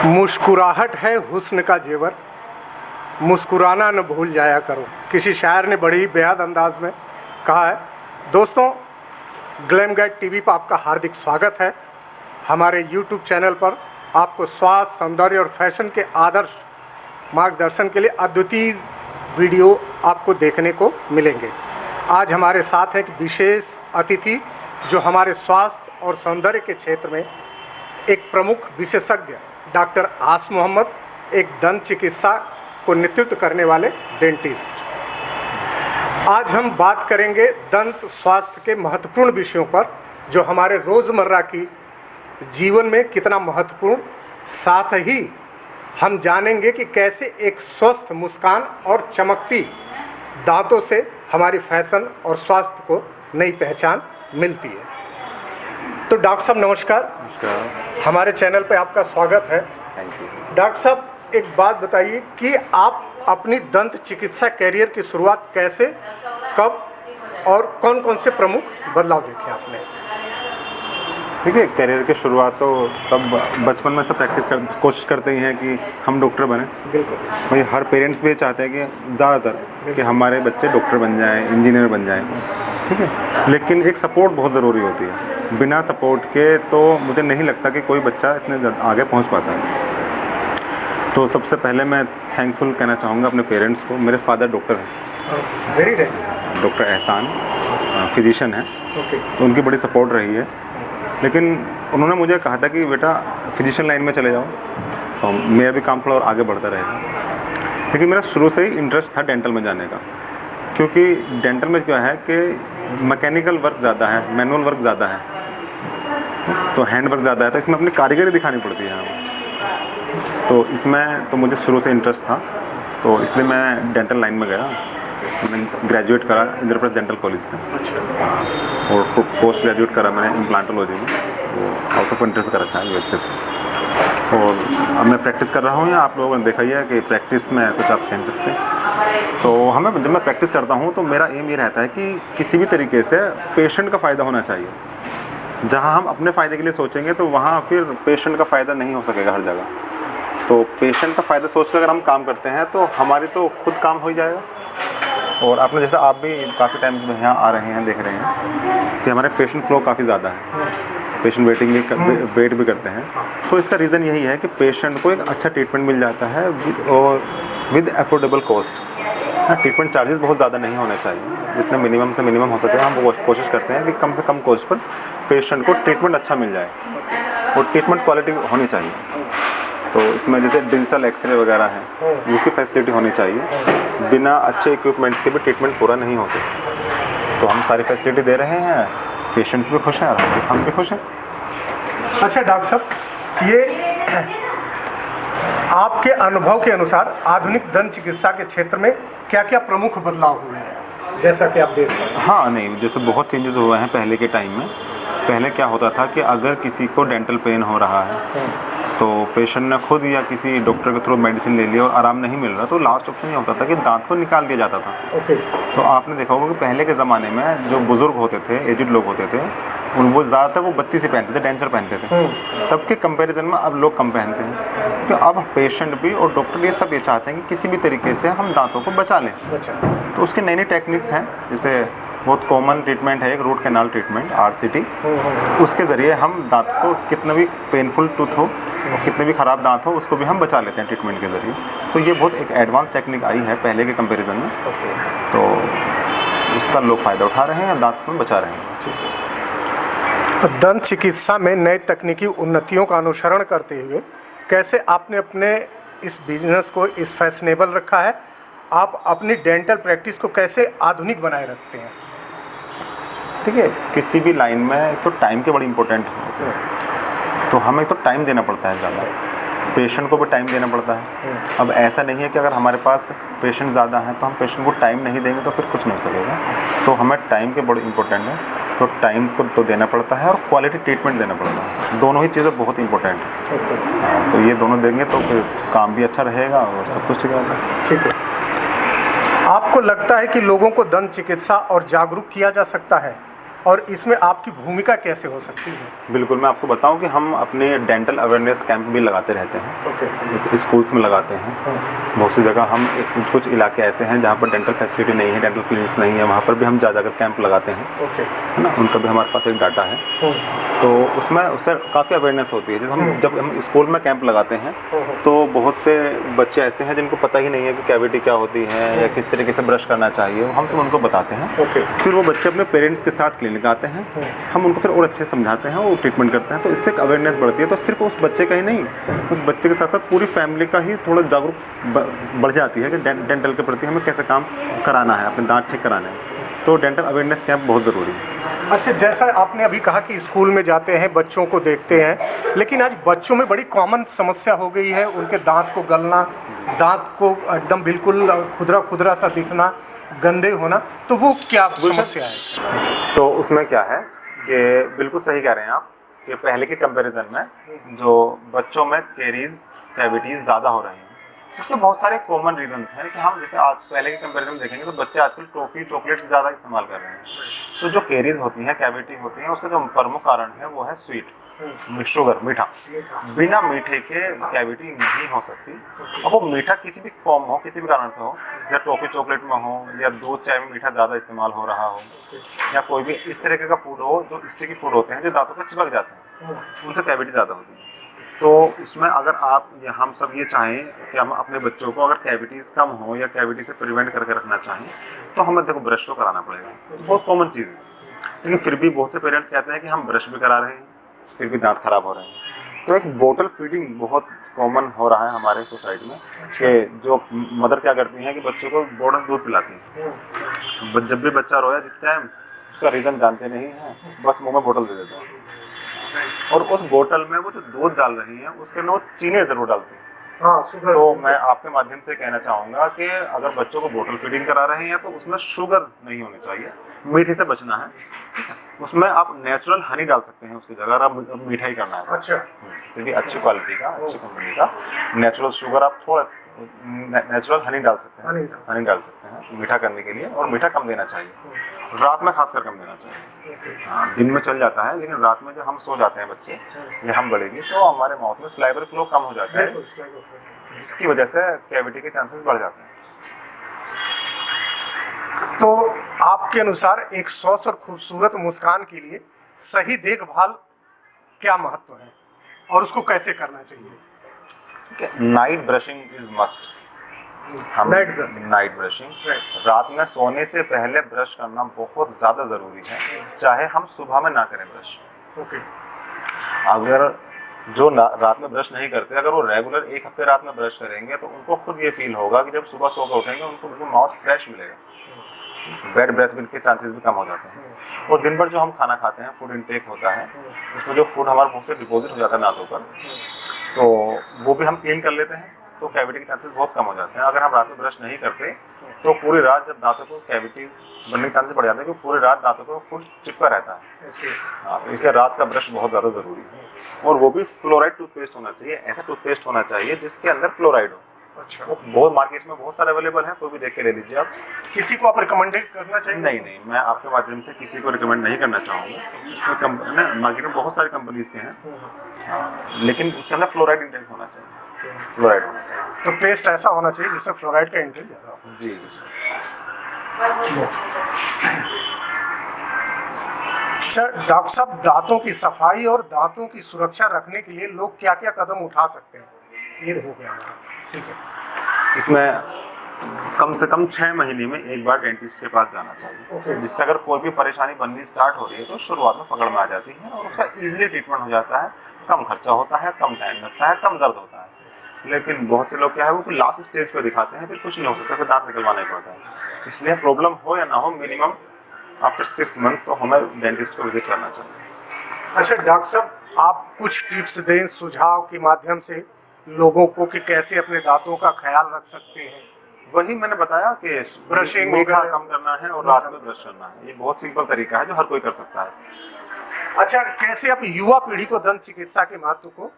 मुस्कुराहट है हुस्न का जेवर, मुस्कुराना न भूल जाया करो। किसी शायर ने बड़ी ही बेहद अंदाज में कहा है। दोस्तों, ग्लैम गाइड टीवी पर आपका हार्दिक स्वागत है। हमारे यूट्यूब चैनल पर आपको स्वास्थ्य, सौंदर्य और फैशन के आदर्श मार्गदर्शन के लिए अद्वितीय वीडियो आपको देखने को मिलेंगे। आज हमारे साथ एक विशेष अतिथि जो हमारे स्वास्थ्य और सौंदर्य के क्षेत्र में एक प्रमुख विशेषज्ञ डॉक्टर आस मोहम्मद, एक दंत चिकित्सा को नेतृत्व करने वाले डेंटिस्ट। आज हम बात करेंगे दंत स्वास्थ्य के महत्वपूर्ण विषयों पर जो हमारे रोज़मर्रा की जीवन में कितना महत्वपूर्ण, साथ ही हम जानेंगे कि कैसे एक स्वस्थ मुस्कान और चमकती दांतों से हमारी फैशन और स्वास्थ्य को नई पहचान मिलती है। तो डॉक्टर साहब नमस्कार। हमारे चैनल पे आपका स्वागत है। Thank you. डॉक्टर साहब, एक बात बताइए कि आप अपनी दंत चिकित्सा कैरियर की शुरुआत कैसे, कब और कौन कौन से प्रमुख बदलाव देखे आपने? देखिए, करियर की शुरुआत तो सब बचपन में से कोशिश करते ही हैं कि हम डॉक्टर बने। बिल्कुल भाई, हर पेरेंट्स भी ये चाहते हैं कि ज़्यादातर कि हमारे बच्चे डॉक्टर बन जाएं, इंजीनियर बन जाएं, ठीक है। लेकिन एक सपोर्ट बहुत ज़रूरी होती है। बिना सपोर्ट के तो मुझे नहीं लगता कि कोई बच्चा इतने आगे पहुंच पाता है। तो सबसे पहले मैं थैंकफुल कहना चाहूँगा अपने पेरेंट्स को। मेरे फादर डॉक्टर हैं, वेरी नाइस। डॉक्टर एहसान फिजिशियन है, तो उनकी बड़ी सपोर्ट रही है। लेकिन उन्होंने मुझे कहा था कि बेटा फिजिशियन लाइन में चले जाओ, तो मेरा भी काम थोड़ा और आगे बढ़ता रहेगा। लेकिन मेरा शुरू से ही इंटरेस्ट था डेंटल में जाने का, क्योंकि डेंटल में क्या है कि मैकेनिकल वर्क ज़्यादा है, मैनुअल वर्क ज़्यादा है, तो हैंड वर्क ज़्यादा है, तो इसमें अपनी कारीगरी दिखानी पड़ती है। तो इसमें तो मुझे शुरू से इंटरेस्ट था, तो इसलिए मैं डेंटल लाइन में गया। मैंने ग्रेजुएट करा इंद्रप्रस्थ डेंटल कॉलेज से, और पोस्ट ग्रेजुएट करा मैंने इम्प्लांटोलॉजी में, वो आउट ऑफ इंटरेस्ट कर रखा है यूएसए से। और अब मैं प्रैक्टिस कर रहा हूँ, या आप लोगों ने देखा ही है कि प्रैक्टिस में कुछ आप कह सकते हैं। तो जब मैं प्रैक्टिस करता हूँ तो मेरा एम ये रहता है कि किसी भी तरीके से पेशेंट का फ़ायदा होना चाहिए। जहाँ हम अपने फ़ायदे के लिए सोचेंगे तो वहाँ फिर पेशेंट का फ़ायदा नहीं हो सकेगा हर जगह। तो पेशेंट का फ़ायदा सोच कर अगर हम काम करते हैं तो हमारी तो खुद काम हो ही जाएगा। और आपने जैसे आप भी काफ़ी टाइम्स में यहाँ आ रहे हैं, देख रहे हैं कि हमारे पेशेंट फ्लो काफ़ी ज़्यादा है, पेशेंट वेट भी करते हैं। तो इसका रीज़न यही है कि पेशेंट को एक अच्छा ट्रीटमेंट मिल जाता है with affordable cost. Treatment charges बहुत ज़्यादा नहीं होने चाहिए, जितने मिनिमम से मिनिमम हो सके हम वो कोशिश करते हैं कि कम से कम कॉस्ट पर पेशेंट को ट्रीटमेंट अच्छा मिल जाए, और ट्रीटमेंट क्वालिटी होनी चाहिए। तो इसमें जैसे डिजिटल एक्सरे वगैरह है, उसकी फैसिलिटी होनी चाहिए। बिना अच्छे इक्विपमेंट्स के भी ट्रीटमेंट पूरा नहीं हो सकता। तो हम सारी फैसिलिटी दे रहे हैं, पेशेंट्स भी खुश हैं और हम भी खुश हैं। अच्छा डॉक्टर साहब, ये आपके अनुभव के अनुसार आधुनिक दंत चिकित्सा के क्षेत्र में क्या क्या प्रमुख बदलाव हुए हैं, जैसा कि आप देख रहे हैं? हाँ, नहीं, जैसे बहुत चेंजेस हुए हैं पहले के टाइम में। पहले क्या होता था कि अगर किसी को डेंटल पेन हो रहा है तो पेशेंट ने खुद या किसी डॉक्टर के थ्रू मेडिसिन ले लिया और आराम नहीं मिल रहा, तो लास्ट ऑप्शन ये होता था कि दांत को निकाल दिया जाता था। तो आपने देखा होगा कि पहले के ज़माने में जो बुज़ुर्ग होते थे, एजिड लोग होते थे, वो ज़्यादातर वो बत्ती से पहनते थे, डेंचर पहनते थे। तब के कंपैरिजन में अब लोग कम पहनते हैं। तो अब पेशेंट भी और डॉक्टर ये सब ये चाहते हैं कि किसी भी तरीके से हम दांतों को बचा लें। तो उसके नई नई टेक्निक्स हैं, जैसे बहुत कॉमन ट्रीटमेंट है एक रूट कैनाल ट्रीटमेंट, RCT। उसके ज़रिए हम दांत को, कितना भी पेनफुल टूथ हो और कितने भी ख़राब दांत हो, उसको भी हम बचा लेते हैं ट्रीटमेंट के ज़रिए। तो ये बहुत एक एडवांस टेक्निक आई है पहले के कंपैरिजन में, तो उसका लोग फ़ायदा उठा रहे हैं, दांत में बचा रहे हैं। दंत चिकित्सा में नए तकनीकी उन्नतियों का अनुसरण करते हुए कैसे आपने अपने इस बिजनेस को इस फैशनेबल रखा है? आप अपनी डेंटल प्रैक्टिस को कैसे आधुनिक बनाए रखते हैं? ठीक है, किसी भी लाइन में तो टाइम के बड़ी इंपॉर्टेंट होते हैं, तो हमें तो टाइम देना पड़ता है ज़्यादा, पेशेंट को भी टाइम देना पड़ता है। अब ऐसा नहीं है कि अगर हमारे पास पेशेंट ज़्यादा हैं तो हम पेशेंट को टाइम नहीं देंगे तो फिर कुछ नहीं चलेगा। तो हमें टाइम के बड़ी इंपॉर्टेंट है, तो टाइम को तो देना पड़ता है और क्वालिटी ट्रीटमेंट देना पड़ता है। दोनों ही चीज़ें बहुत इंपॉर्टेंट हैं। तो ये दोनों देंगे तो फिर काम भी अच्छा रहेगा और सब कुछ ठीक रहेगा। ठीक है, आपको लगता है कि लोगों को दंत चिकित्सा और जागरूक किया जा सकता है? और इसमें आपकी भूमिका कैसे हो सकती है? बिल्कुल, मैं आपको बताऊं कि हम अपने डेंटल अवेयरनेस कैंप भी लगाते रहते हैं। ओके। स्कूल्स में लगाते हैं। बहुत सी जगह हम कुछ इलाके ऐसे हैं जहाँ पर डेंटल फैसिलिटी नहीं है, डेंटल क्लिनिक्स नहीं है, वहाँ पर भी हम जाकर कैंप लगाते हैं। ओके। है ना, उनका भी हमारे पास एक डाटा है। तो उसमें उससे काफ़ी अवेयरनेस होती है। जैसे जब हम स्कूल में कैंप लगाते हैं तो बहुत से बच्चे ऐसे हैं जिनको पता ही नहीं है कि कैविटी क्या होती है या किस तरीके से ब्रश करना चाहिए, हम सब उनको बताते हैं। ओके। फिर वो बच्चे अपने पेरेंट्स के साथ क्लिनिक आते हैं, हम उनको फिर और अच्छे समझाते हैं, वो ट्रीटमेंट करते हैं। तो इससे एक अवेयरनेस बढ़ती है। तो सिर्फ उस बच्चे का ही नहीं, उस बच्चे के साथ साथ पूरी फैमिली का ही थोड़ा जागरूक बढ़ जाती है कि डेंटल के प्रति हमें कैसे काम कराना है, अपने दांत ठीक कराने हैं। तो डेंटल अवेयरनेस कैंप बहुत ज़रूरी है। अच्छा, जैसा आपने अभी कहा कि स्कूल में जाते हैं, बच्चों को देखते हैं, लेकिन आज बच्चों में बड़ी कॉमन समस्या हो गई है, उनके दांत को गलना, दांत को एकदम बिल्कुल खुदरा खुदरा सा दिखना, गंदे होना, तो वो क्या समस्या है? तो उसमें क्या है कि बिल्कुल सही कह रहे हैं आप कि पहले के कंपैरिजन में जो बच्चों में कैरीज कैविटीज़ ज़्यादा हो रही हैं, उसके बहुत सारे कॉमन रीजंस हैं कि हम जैसे आज पहले के कंपैरिजन में देखेंगे तो बच्चे आजकल टॉफ़ी चॉकलेट्स ज़्यादा इस्तेमाल कर रहे हैं। तो जो कैरीज होती हैं, कैविटी होती हैं, उसका जो प्रमुख कारण है वो है स्वीट, शुगर, मीठा। बिना मीठे के कैविटी नहीं हो सकती। अब वो मीठा किसी भी फॉर्म हो, किसी भी कारण से हो, या टॉफ़ी चॉकलेट में हो, या दूध चाय में मीठा ज़्यादा इस्तेमाल हो रहा हो, या कोई भी इस तरीके का फूड हो जो स्टिकी फूड होते हैं जो दांतों पर चिपक जाते हैं, उनसे कैविटी ज़्यादा होती है। तो उसमें अगर हम सब ये चाहें कि हम अपने बच्चों को अगर कैविटीज़ कम हो या कैविटी से प्रिवेंट करके रखना चाहें तो हमें देखो ब्रश तो कराना पड़ेगा। तो बहुत कॉमन चीज़ है, लेकिन फिर भी बहुत से पेरेंट्स कहते हैं कि हम ब्रश भी करा रहे हैं फिर भी दांत खराब हो रहे हैं। तो एक बोतल फीडिंग बहुत कॉमन हो रहा है हमारे सोसाइटी में कि जो मदर क्या करती हैं कि बच्चों को बोनस दूध पिलाती हैं। जब भी बच्चा रोया जिस टाइम, उसका रीज़न जानते नहीं हैं, बस मुँह में बोतल दे देते हैं, और उस बोतल में वो जो दूध डाल रही हैं उसके अंदर वो चीनी ज़रूर डालती हैं। हाँ, शुगर। तो मैं आपके माध्यम से कहना चाहूँगा कि अगर बच्चों को बोतल फीडिंग करा रहे हैं तो उसमें शुगर नहीं होनी चाहिए, मीठे से बचना है। उसमें आप नेचुरल हनी डाल सकते हैं उसकी जगह, अगर आप मीठा ही करना है। अच्छा। किसी भी अच्छी क्वालिटी का, अच्छी कंपनी का नेचुरल शुगर, आप थोड़ा नेचुरल हनी डाल सकते हैं, हनी डाल सकते हैं मीठा करने के लिए। और मीठा कम देना चाहिए, रात में खासकर कम देना चाहिए। हाँ, दिन में चल जाता है, लेकिन रात में जब हम सो जाते हैं बच्चे या हम बड़े भी, तो हमारे माउथ में सलाइवर फ्लो कम हो जाता है, जिसकी वजह से कैविटी के चांसेस बढ़ जाते हैं। तो आपके अनुसार एक स्वस्थ और खूबसूरत मुस्कान के लिए सही देखभाल क्या महत्व है और उसको कैसे करना चाहिए? Night brushing is must. Night brushing रात में सोने से पहले ब्रश करना बहुत ज़्यादा ज़रूरी है, चाहे हम सुबह में ना करें ब्रश। अगर जो रात में ब्रश नहीं करते, अगर वो रेगुलर एक हफ्ते रात में ब्रश करेंगे तो उनको खुद ये फील होगा कि जब सुबह सो कर उठेंगे उनको बिल्कुल माउथ फ्रेश मिलेगा, बैड ब्रेथ के चांसेस भी कम हो जाते हैं। और दिन भर जो हम खाना खाते हैं, फूड इनटेक होता है, उसमें जो फूड हमारे मुंह से डिपॉजिट हो जाता है दांतों पर, तो वो भी हम क्लीन कर लेते हैं, तो कैविटी के चांसेस बहुत कम हो जाते हैं। अगर हम रात में ब्रश नहीं करते तो पूरी रात जब दांतों को कैविटी बनने के चांसेस बढ़ जाते हैं, क्योंकि पूरी रात दांतों को फूड चिपका रहता है। हाँ, तो इसलिए रात का ब्रश बहुत ज़्यादा ज़रूरी है। और वो भी फ्लोराइड टूथपेस्ट होना चाहिए, ऐसा टूथपेस्ट होना चाहिए जिसके अंदर फ्लोराइड हो। अच्छा। वो बहुत मार्केट में बहुत सारे अवेलेबल हैं, कोई भी देख के ले लीजिए आप। किसी को आप रिकमेंडेड करना चाहिए? नहीं, मैं आपके माध्यम से किसी को रिकमेंड नहीं करना चाहूँगा। मार्केट में बहुत सारी कंपनीज के हैं, लेकिन उसके अंदर फ्लोराइड इंटेक होना चाहिए, फ्लोराइड होना चाहिए। तो पेस्ट ऐसा होना चाहिए जिसमें फ्लोराइड का इंटेक ज़्यादा हो। जी। अच्छा डॉक्टर साहब, दांतों की सफाई और दांतों की सुरक्षा रखने के लिए लोग क्या क्या कदम उठा सकते हैं? ये हो गया हमारा, ठीक है। इसमें कम से कम 6 महीने में एक बार डेंटिस्ट के पास जाना चाहिए, जिससे अगर कोई भी परेशानी बननी स्टार्ट हो रही है तो शुरुआत में पकड़ में आ जाती है और उसका ईजिली ट्रीटमेंट हो जाता है। कम खर्चा होता है, कम टाइम लगता है, कम दर्द होता है। लेकिन बहुत से लोग क्या है, वो लास्ट स्टेज पे दिखाते हैं, फिर कुछ नहीं हो सकता, फिर दांत निकलवाना ही पड़ता है। इसलिए प्रॉब्लम हो या ना हो, मिनिमम आफ्टर 6 मंथ्स तो हमें डेंटिस्ट को विजिट करना चाहिए। अच्छा डॉक्टर साहब, आप कुछ टिप्स दें सुझाव के माध्यम से लोगों को कि कैसे अपने दांतों का ख्याल रख सकते हैं? वही मैंने बताया कि ब्रशिंग मीठा कम करना है और रात में ब्रश करना है। ये बहुत सिंपल तरीका है जो हर कोई कर सकता है। अच्छा, कैसे आप युवा पीढ़ी को दंत चिकित्सा के महत्व को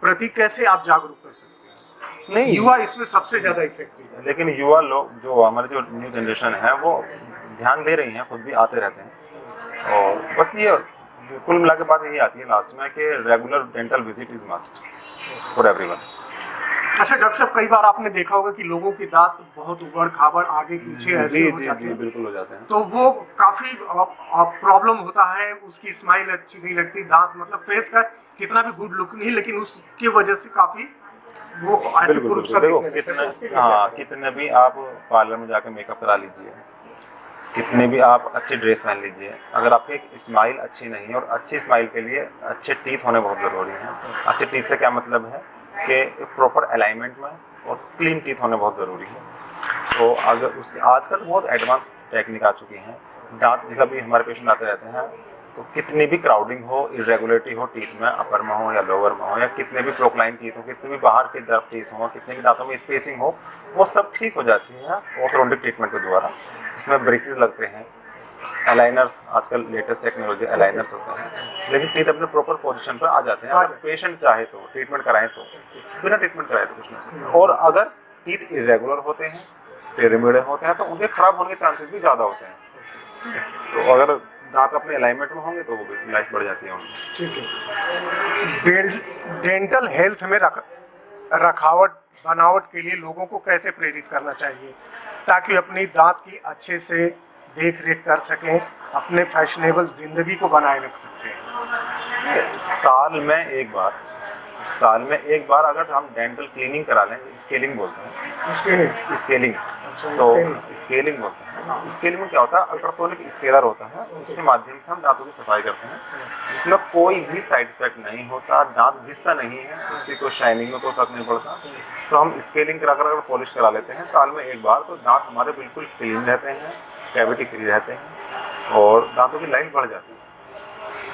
प्रति कैसे आप जागरूक कर सकते हैं? नहीं, युवा इसमें सबसे ज्यादा इफेक्टिव है। लेकिन युवा लोग जो हमारे जो न्यू जनरेशन है वो ध्यान दे रही हैं, खुद भी आते रहते हैं। और बस ये कुल मिला के बात यही आती है लास्ट में कि regular dental visit is must for everyone. अच्छा डॉक्टर साहब, कई बार आपने देखा होगा कि लोगों के दांत बहुत उबड़ खाबड़ आगे पीछे ऐसे हो जाते हैं, बिल्कुल हो जाते हैं। तो वो काफी प्रॉब्लम होता है, उसकी स्माइल अच्छी नहीं लगती, दांत मतलब फेस का कितना भी गुड लुक नहीं, लेकिन उसकी वजह से काफी वो ऐसे बिल्कुल देखो कितने भी आप पार्लर में जाकर मेकअप करा लीजिए, कितने भी आप अच्छी ड्रेस पहन लीजिए, अगर आपकी एक स्माइल अच्छी नहीं है, और अच्छी स्माइल के लिए अच्छे टीथ होने बहुत ज़रूरी हैं। अच्छे टीथ से क्या मतलब है कि प्रॉपर अलाइनमेंट में और क्लीन टीथ होने बहुत ज़रूरी है। तो अगर उसके आजकल बहुत एडवांस टेक्निक आ चुकी हैं। दांत जैसा भी हमारे पेशेंट आते रहते हैं, तो कितनी भी क्राउडिंग हो, इरेगुलरिटी हो टीथ में, अपर में हो या लोअर में हो, या कितने भी प्रोक्लाइन टीथ हो, कितने भी बाहर के तरफ टीथ हो, कितने भी दांतों में स्पेसिंग हो, वो सब ठीक हो जाती है ऑर्थोडोंटिक ट्रीटमेंट के द्वारा। इसमें ब्रेसेस लगते हैं, अलाइनर्स, आजकल लेटेस्ट टेक्नोलॉजी अलाइनर्स होते हैं, लेकिन टीथ अपने प्रॉपर पोजीशन पर आ जाते हैं। अगर पेशेंट चाहे तो ट्रीटमेंट कराएं, तो बिना ट्रीटमेंट कराए तो कुछ नहीं हो सकता। और अगर टीथ इरेगुलर होते हैं, टेढ़े मेढ़े होते हैं, तो उनके खराब होने के चांसेस भी ज़्यादा होते हैं। तो अगर दांत अपने अलाइनमेंट में होंगे तो वो लाइफ बढ़ जाती है उनकी। ठीक है। डेंटल हेल्थ में रखावट बनावट के लिए लोगों को कैसे प्रेरित करना चाहिए ताकि अपनी दांत की अच्छे से देख रेख कर सकें, अपने फैशनेबल जिंदगी को बनाए रख सकते हैं? साल में एक बार अगर हम डेंटल क्लीनिंग करा लें, स्केलिंग बोलते हैं, स्केलिंग तो स्केलिंग बोलते हैं। स्केलिंग में क्या होता है, अल्ट्रासोनिक स्केलर होता है, उसके माध्यम से हम दांतों की सफाई करते हैं, जिसमें कोई भी साइड इफेक्ट नहीं होता, दांत घिसता नहीं है, उसकी कोई शाइनिंग में कोई फर्क नहीं पड़ता। तो हम स्केलिंग कराकर अगर पॉलिश करा लेते हैं साल में एक बार, तो दांत हमारे बिल्कुल क्लीन रहते हैं, कैविटी फ्री रहते हैं, और दांतों की लाइन बढ़ जाती है।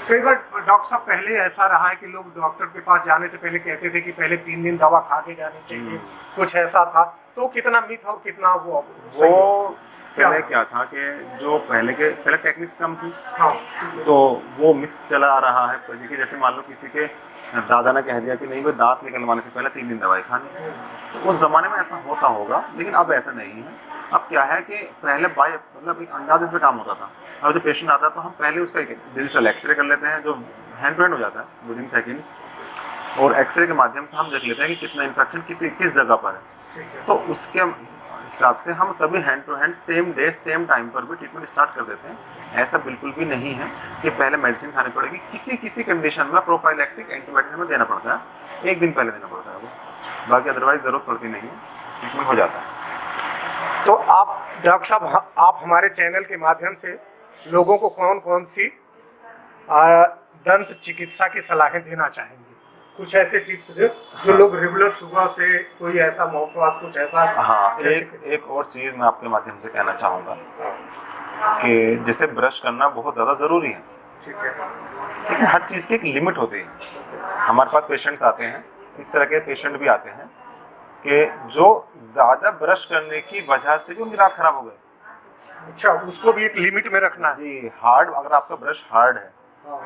कई बार डॉक्टर साहब पहले ऐसा रहा है कि लोग डॉक्टर के पास जाने से पहले कहते थे कि पहले 3 दिन दवा खा के जानी चाहिए, कुछ ऐसा था, तो कितना मिथ और कितना वो पहले क्या था कि जो पहले टेक्निक्स कम थी, तो वो मिथ चला आ रहा है। देखिए जैसे मान लो किसी के दादा ने कह दिया कि नहीं, वो दांत निकलवाने से पहले 3 दिन दवाई खानी है, तो उस जमाने में ऐसा होता होगा, लेकिन अब ऐसा नहीं है। अब क्या है कि पहले मतलब एक अंदाजे से काम होता था। अब जो पेशेंट आता है तो हम पहले उसका डिजिटल एक्सरे कर लेते हैं, जो हैंड टू हैंड हो जाता है विदिन सेकेंड्स, और एक्सरे के माध्यम से हम देख लेते हैं कि कितना इन्फेक्शन किस जगह पर है। तो उसके हिसाब से हम तभी hand to hand same day same time पर भी ट्रीटमेंट स्टार्ट कर देते हैं। ऐसा बिल्कुल भी नहीं है कि पहले मेडिसिन खानी पड़ेगी। किसी कंडीशन में प्रोफाइलैक्टिक एंटीबायोटिक हमें देना पड़ता है, 1 दिन पहले देना पड़ता है वो, बाकी अदरवाइज ज़रूरत पड़ती नहीं है, ट्रीटमेंट हो जाता है। तो आप डॉक्टर साहब, आप हमारे चैनल के माध्यम से लोगों को कौन कौन सी दंत चिकित्सा की सलाहें देना चाहेंगे? कुछ ऐसे टिप्स जो लोग रेगुलर सुबह से कोई ऐसा माउथवाश कुछ ऐसा। हाँ, एक और चीज़ मैं आपके माध्यम से कहना चाहूँगा कि जैसे ब्रश करना बहुत ज़्यादा ज़रूरी है, ठीक है, लेकिन हर चीज़ की एक लिमिट होती है। हमारे पास पेशेंट्स आते हैं, इस तरह के पेशेंट भी आते हैं कि जो ज़्यादा ब्रश करने की वजह से भी उनकी दांत खराब हो गए। अच्छा, उसको भी एक लिमिट में रखना है जी। हार्ड, अगर आपका ब्रश हार्ड है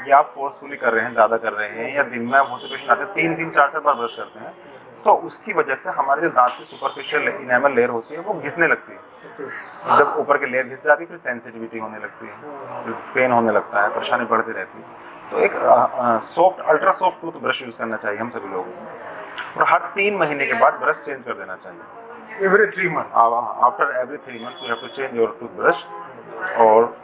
या आप फोर्सफुली कर रहे हैं, ज़्यादा कर रहे हैं, या दिन में बहुत से पेशेंट आते हैं 3-3, 4-4 बार ब्रश करते हैं, तो उसकी वजह से हमारे जो दांत की सुपरफिशियल इनेमल लेयर होती है वो घिसने लगती है। जब ऊपर की लेयर घिस जाती है, फिर सेंसिटिविटी होने लगती है, फिर पेन होने लगता है, परेशानी बढ़ती रहती है। तो एक soft, ultra soft tooth brush use करना चाहिए हम सभी लोगों को, और हर 3 महीने के बाद ब्रश चेंज कर देना चाहिए। Every 3 month, after every 3 months you have to change your tooth brush. और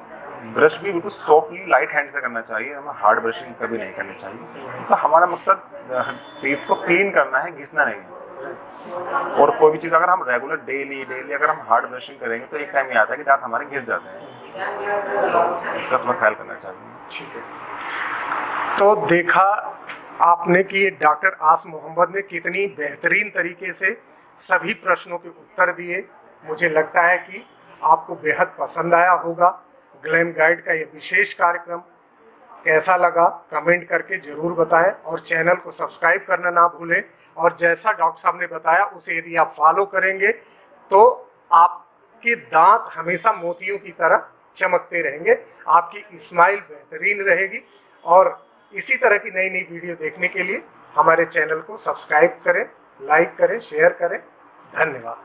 ब्रश भी बिल्कुल सॉफ्टली लाइट हैंड से करना चाहिए, हमें हार्ड ब्रशिंग कभी नहीं करनी चाहिए। तो हमारा मकसद टीथ को क्लीन करना है, घिसना नहीं है। और कोई भी चीज़ अगर हम रेगुलर डेली अगर हम हार्ड ब्रशिंग करेंगे तो एक टाइम ये आता है कि दांत हमारे घिस जाते हैं, तो इसका थोड़ा ख्याल करना चाहिए। ठीक है। तो देखा आपने कि डॉक्टर आस मोहम्मद ने कितनी बेहतरीन तरीके से सभी प्रश्नों के उत्तर दिए। मुझे लगता है कि आपको बेहद पसंद आया होगा। ग्लैम गाइड का ये विशेष कार्यक्रम कैसा लगा कमेंट करके ज़रूर बताएं, और चैनल को सब्सक्राइब करना ना भूलें। और जैसा डॉक्टर साहब ने बताया उसे यदि आप फॉलो करेंगे तो आपके दांत हमेशा मोतियों की तरह चमकते रहेंगे, आपकी स्माइल बेहतरीन रहेगी। और इसी तरह की नई नई वीडियो देखने के लिए हमारे चैनल को सब्सक्राइब करें, लाइक करें, शेयर करें। धन्यवाद।